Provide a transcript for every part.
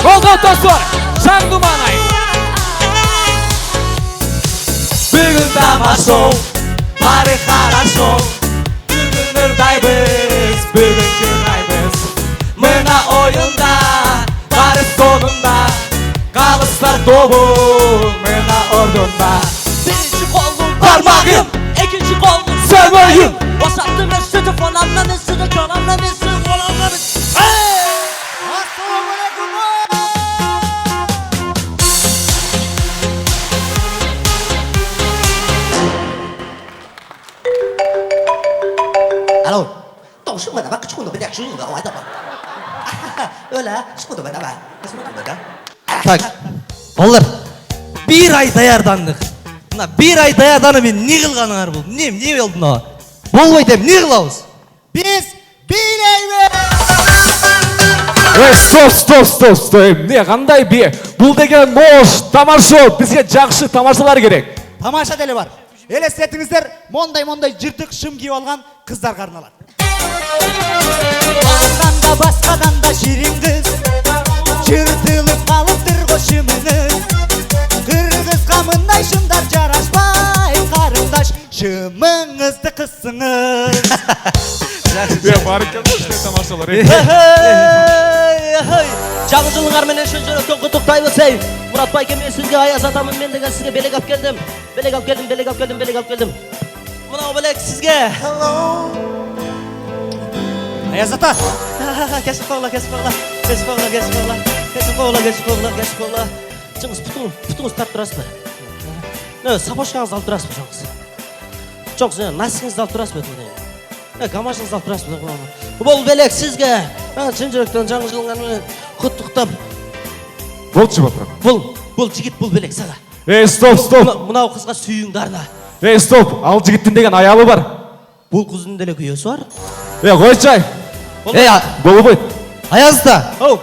Қолдау достар, Жан Думанай. Бүгін тамашоу, бары хорошо. Бүгін ұрдайбыз, бүгін жырғайбыз. Мына ойында, бары соңында. Қалыстар тобы, мына ордында. Birinci kolum Parmağım, ikinci kolum Sömürüm. Boşalttım mesajı falanla mesajı kalanla mesajı falanla mesajı. Alo, tổng sức mình là bắt cái xuống được bên đẹp xuống được ngoài tập à? Öyle, xuống được bên tập à? Xuống được bên đó. Так, балдар, bir ay даярдандық. Мына bir ay даярданы мен не қылғаныңар бұл? Не болды мынау? Болбай тем, не қылабыз? Biz bileymiz. Стоп. Не, қандай бе? Бұл деген мош, тамашо, бізге жақсы тамашалар керек. Тамаша деле бар. Елестетіңіздер, мондай жыртық шым киіп алған қыздарға арналады. Ondan da başkadan da şirin kız Çırtılıp kalıptır koşumunu Kırgız kamınday şundar caraşpay Karındaş şımınızdı kızsınız Барекелді, тамашалар. Жаңы менен шынжырықтың құттықтаймыз ей Мұрат байке мен сізге Аяз атамын мен деген сізге белек алып келдім Белек алып келдім Мынау белек сізге Аяз ата, Кесіп қоғла Жаңыз пұтыңыз тарт тұрасыз ба? Сапошкаңызды алып тұрасыз ба жаңыз? Жоңыз, насыңызды алып тұрасыз ба? Гамашыңызды алып тұрасыз ба? Бұл белек сізге шынжырықтың жаңы жылыңмен құттықтап Болчы бапырам. Бұл жігіт бұл белек саға Стоп. Мынау қызға сүйіңдарына Стоп, ал жігіттің деген аялы бар. Бұл қыздың деле күйесі бар Қойчай. Болу бой. Аязда, Оу,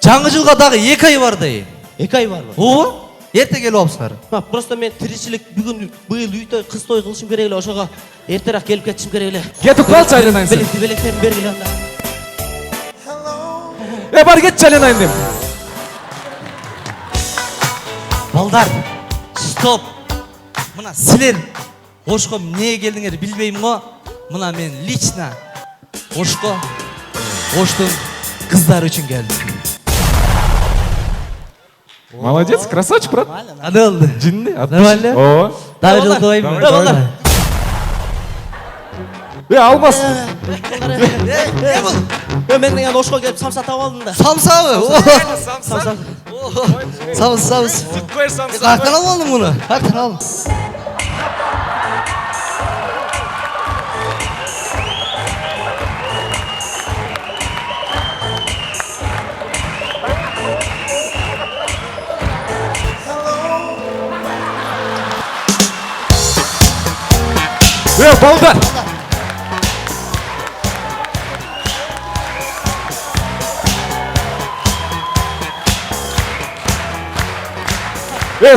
жаңы жылға дағы 2 ай бар дей. 2 ай бар ма? О, ерте келіп алыпсыздар. Просто мен тірішілік бүгін бұйыл үйті қыз той қылышым керейлі ошоға ертерақ келіп кетішім керейлі Кетіп қалшы айленайын сен. Белектерін бергілі анда Бар кетші айленайын дем. Балдар, стоп. Мына сілер Ошқом не келдіңер білбеймін ғой. Мына мен лично Ошқо, Оштың қыздар үшін келдім. Молодец, красавчик, брат. Ады олды. Жинни, Нормально? О. Дағы жыл қойым. Балдар Алмас. Мен деген ошқа келіп самса тауып алдым да Самсабы? Самса Самс. Қақтан алып алдың мұны? Қақтан алдың? Балдар.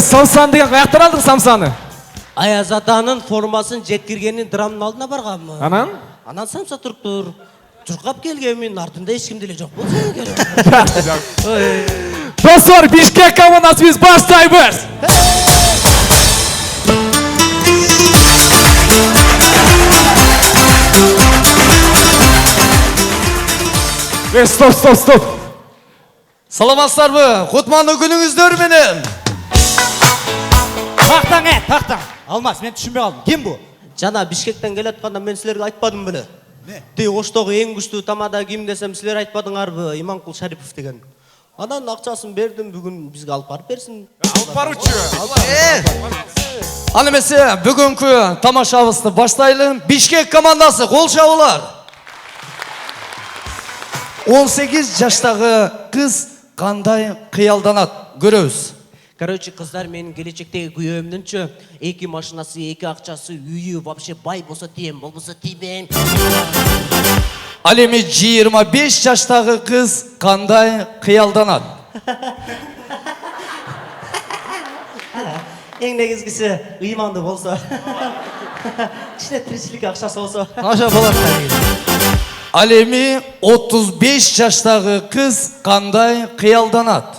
Самсан деген қаяқтан алдың самсаны? Аяз атаның формасын жеткіргенін драмның алдына барғанмын Анан самса тұрып тұр Тұрқап келгенмен артында ешкім деле жоқ бұл Достар, Бишкек командасы біз баштаймыз. Стоп. Саламатсыздар бі, құтманды күніңіздер менен. тақтан. Алмас, мен түсінбей қалдым. Кем бұл? Жана Бишкектен келе жатқанда мен сілерге айтпадым біле Дей Оштағы ең күшті тамада ким десем сілер айтпадыңар бі Иманқұл Шарипов деген Анан ақшасын бердім бүгін бізге алып барып берсін Алып баручы. Анемесе, бүгінгі тамашабызды баштайлы. Бишкек командасы қол шабылар. 18 жаштағы қыз қандай қиялданат көрөбүз. Короче, қыздар менің келечектегі күйеуімніңші 2 машинасы, 2 ақшасы, үйі вообще бай болса тием, болмаса тимейм. Ал эми 25 жаштағы қыз қандай қиялданат? Ең негізгісі ыйманды болса. Кішіне тіршілік ақшасы болса. Аша болады. Ал эми 35 жаштагы кыз кандай кыялданат?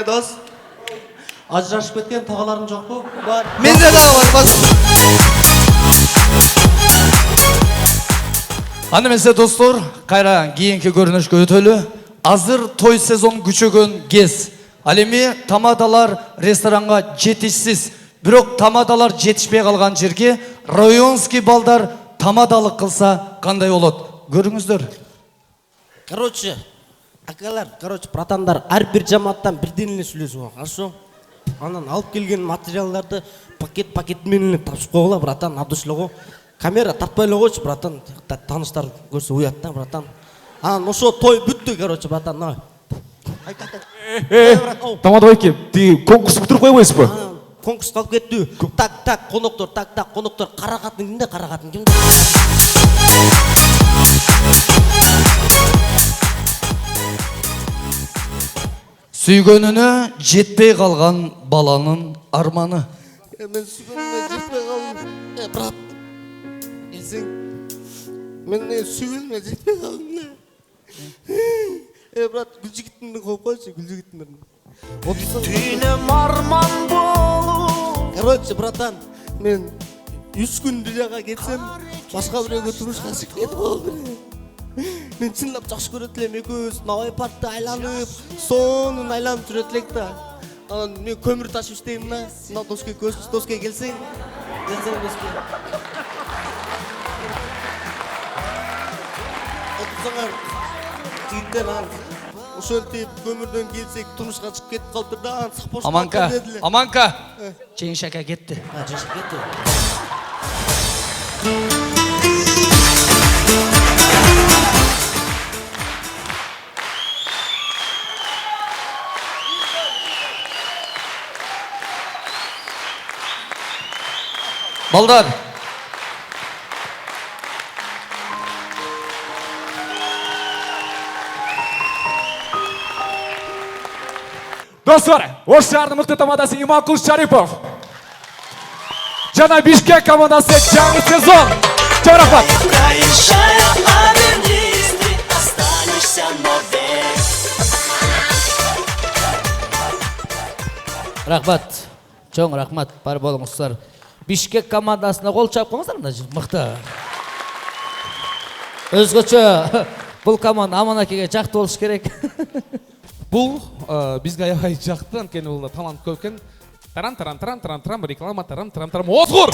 Дос, ажырашып кеткен тағаларың жоқ па? Бар. Менде дагы бар. Аны эмесе достор, кайра кийинки көрүнүшкө өтөлү. Азыр той сезон күчөгөн кез. Ал эми тамадалар ресторанга жетишсиз. Бирок тамадалар жетишпей калган жерге районский балдар тамадалык кылса кандай болот? Көрүңүздөр. Короче, акалар, братандар, ар бир жамааттан бирден эле сүйлөшүп, хорошо? Анан алып келген материалдарды пакет менен тапшырып койгула, братан, абдышлого. Камера тартпай эле койчу, братан. Тааныштар көрсө уят да, братан. Анан ошо той бүттү, короче, братан. Тамада байке, ти конкурс бүтүрүп койбойсузбу? Конкурс калып кетти. Так, коноктор, кара катын кимде, кара катын кимде? Сүйгөнүнө жетпей калган баланын арманы. Мен сүйгөнүмө жетпей калдым. Брат, келсең, мен сүйгөнүмө жетпей калдым. Брат, Гүлжигитимди коюп койчу, Гүлжигитимди. Түнөм арман болуп. Короче, братан, мен 3 күн дүйнөгө кетсем, башка бирөөгө турмушка чыгып кетип калдым. Мен чынлап жакшы көрөт элем, экөөбүз Навай паркты айланып, сонун айланып жүрөт элек да. Анан мен көмүр ташып иштейм да. Мына доской келсең. Доской. Отурсаңар. Жигиттер ошентип көмүрдөн келсек турмушка чыгып кетип калдыр да. Аманка. Жеңшака кетти. Жеңшака кетти. Балдар. Достар, осы шаһардың мықты тамадасы Иманкул Шарипов. Жана Бишкек командасы жаңы сезон. Чоң рахмат. Рахмат. Чоң рахмат. Бар болуңуздар. Бишкек командасына қол чап қойыңыздар мына мықты. Өзгөчө бұл команда Аманакеге жақты болуш керек. Бұл бізге аябай жақты, анткени бұл талант көп екен. Таран, реклама, таран, озғыр!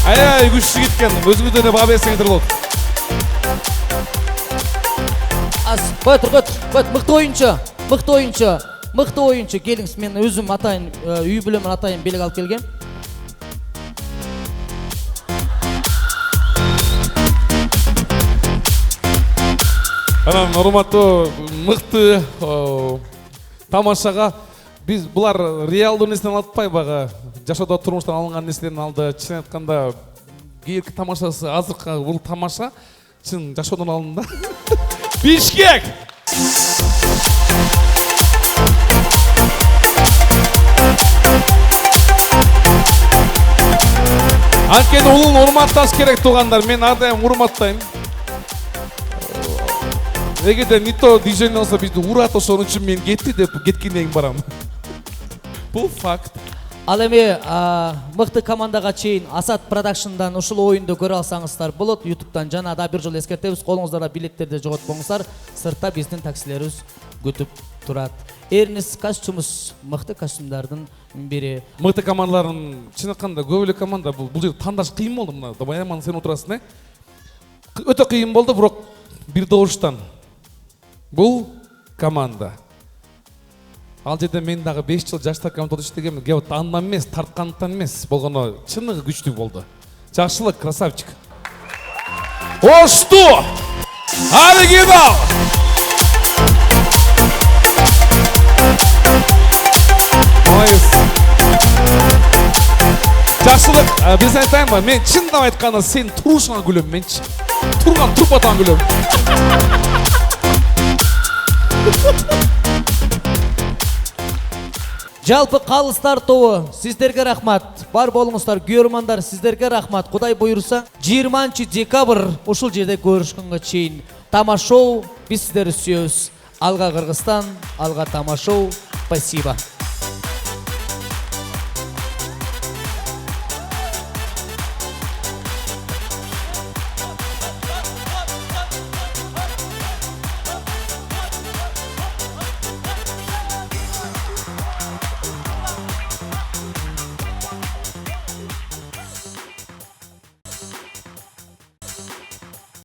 Ай, күшті кеткен, өзіңізден баға берсеңіздер болды. Қойт, мықты ойыншы, келіңіз, мен өзім атайын, үй білімін атайын белек алып келген. Анан урматтуу мыкты тамашага биз булар реалдуу нерседен алытпай бага жашоодо турмуштан алынган нерседен алды. Чын айтканда кийинки тамашасы азыркы бул тамаша чын жашоодон алынды. Бишкек! Анткени улун урматташ керек туугандар, мен ар дайым урматтайм. Эгерде Нито дижейн алса бизди урат, ошон үчүн мен кетти деп кеткенден кийин барам. Бул факт. Ал эми мыкты командага чейин Асат Продакшндан ушул оюнду көрө алсаңыздар болот. YouTube'дан жана да бир жолу эскертебиз, колуңуздарда билеттерди жоготпоңуздар. Сыртта биздин таксилерибиз күтүп турат. Эрнис костюмубуз мыкты костюмдардын бири. Мыкты командалардын чын айтканда көп эле команда, бул жерде тандаш кыйын болду. Мына Баяман сен отурасың, өтө кыйын болду, бирок бир добуштан бул команда. Ал жерде мен дагы 5 жыл жаштар командада иштегенмин. Кеп андан эмес, тарткандыктан эмес, болгону чыныгы күчтүү болду. Жакшылык, красавчик. Ошту! Оригинал! Молодец. Жакшылык, биз айтайынбы, мен чындап айтканда сен турушуңан күлөм, менчи. Турган турпатан күлөм. Жалпы қалыстар тобы сіздерге рахмат. Бар болыңыздар, көрермандар сіздерге рахмат. Құдай бұйырса 20 декабрь ушул жерде көрүшкөнгө чейин тамашоу, біз сіздерді сүйөбүз. Алға Кыргызстан, алға тамашоу. Спасибо.